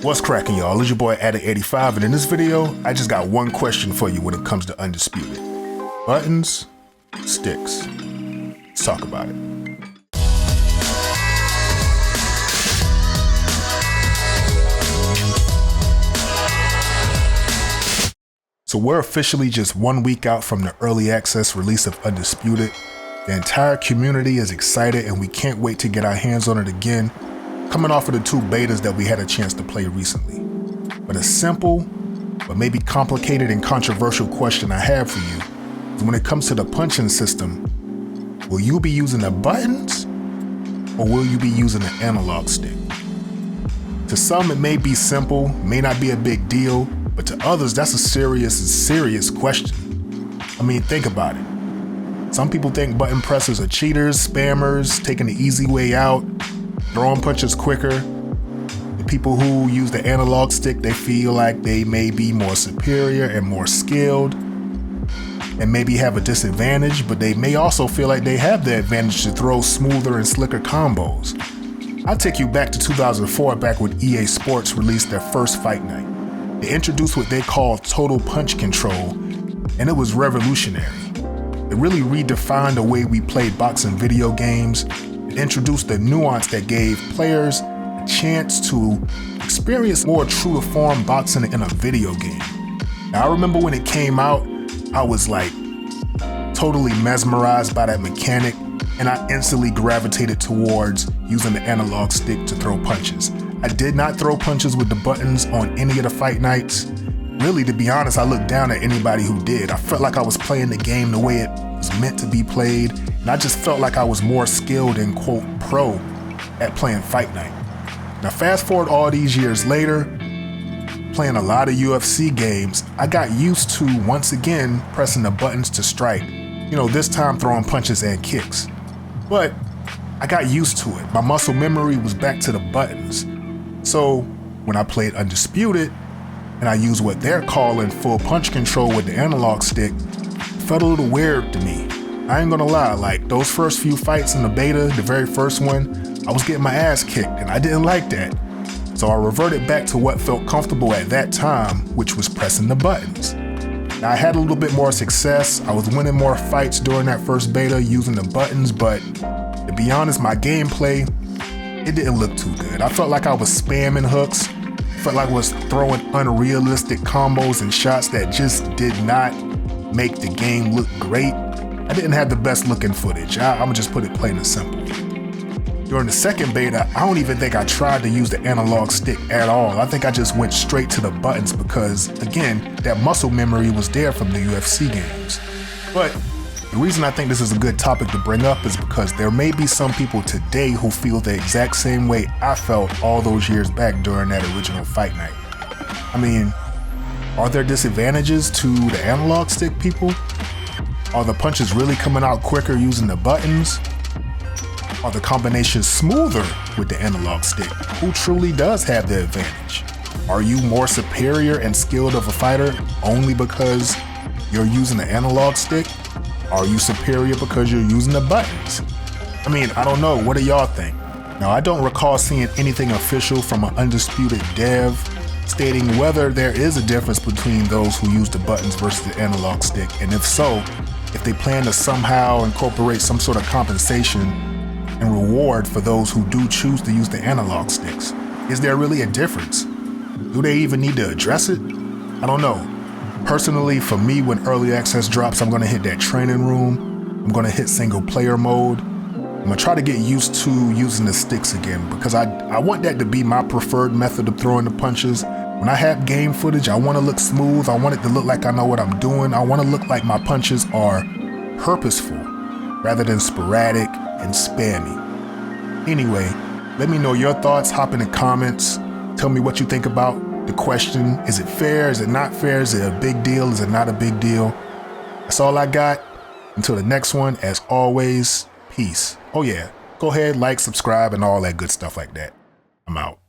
What's cracking, y'all? It's your boy Addict85, and in this video, I just got one question for you when it comes to Undisputed. Buttons, sticks. Let's talk about it. So we're officially just 1 week out from the early access release of Undisputed. The entire community is excited and we can't wait to get our hands on it again, coming off of the 2 betas that we had a chance to play recently. But a simple, but maybe complicated and controversial question I have for you is when it comes to the punching system, will you be using the buttons or will you be using the analog stick? To some it may be simple, may not be a big deal, but to others that's a serious question. I mean, think about it. Some people think button pressers are cheaters, spammers, taking the easy way out, throwing punches quicker. The people who use the analog stick, they feel like they may be more superior and more skilled and maybe have a disadvantage, but they may also feel like they have the advantage to throw smoother and slicker combos. I'll take you back to 2004, back when EA Sports released their first fight night. They introduced what they called total punch control, and it was revolutionary. It really redefined the way we played boxing video games. It introduced the nuance that gave players a chance to experience more true-to-form boxing in a video game. Now, I remember when it came out, I was like totally mesmerized by that mechanic, and I instantly gravitated towards using the analog stick to throw punches. I did not throw punches with the buttons on any of the fight nights. Really, to be honest, I looked down at anybody who did. I felt like I was playing the game the way it was meant to be played, and I just felt like I was more skilled and quote pro at playing Fight Night. Now fast forward all these years later, playing a lot of UFC games, I got used to once again pressing the buttons to strike. You know, this time throwing punches and kicks. But I got used to it. My muscle memory was back to the buttons. So when I played Undisputed, and I used what they're calling full punch control with the analog stick, it felt a little weird to me. I ain't gonna lie, like those first few fights in the beta, the very first one, I was getting my ass kicked and I didn't like that. So I reverted back to what felt comfortable at that time, which was pressing the buttons. Now I had a little bit more success. I was winning more fights during that first beta using the buttons, but to be honest, my gameplay, it didn't look too good. I felt like I was spamming hooks. Felt like I was throwing unrealistic combos and shots that just did not make the game look great. I didn't have the best looking footage. I'm gonna just put it plain and simple. During the second beta, I don't even think I tried to use the analog stick at all. I think I just went straight to the buttons because, again, that muscle memory was there from the UFC games. But the reason I think this is a good topic to bring up is because there may be some people today who feel the exact same way I felt all those years back during that original fight night. I mean, are there disadvantages to the analog stick, people? Are the punches really coming out quicker using the buttons? Are the combinations smoother with the analog stick? Who truly does have the advantage? Are you more superior and skilled of a fighter only because you're using the analog stick? Are you superior because you're using the buttons? I mean, I don't know. What do y'all think? Now, I don't recall seeing anything official from an Undisputed dev stating whether there is a difference between those who use the buttons versus the analog stick, and if so, if they plan to somehow incorporate some sort of compensation and reward for those who do choose to use the analog sticks. Is there really a difference? Do they even need to address it? I don't know. Personally, for me, when early access drops, I'm gonna hit that training room. I'm gonna hit single player mode. I'm gonna try to get used to using the sticks again because I want that to be my preferred method of throwing the punches. When I have game footage, I wanna look smooth. I want it to look like I know what I'm doing. I wanna look like my punches are purposeful rather than sporadic and spammy. Anyway, let me know your thoughts. Hop in the comments. Tell me what you think about the question. Is it fair? Is it not fair? Is it a big deal? Is it not a big deal? That's all I got. Until the next one, as always, peace. Oh yeah, go ahead, like, subscribe, and all that good stuff like that. I'm out.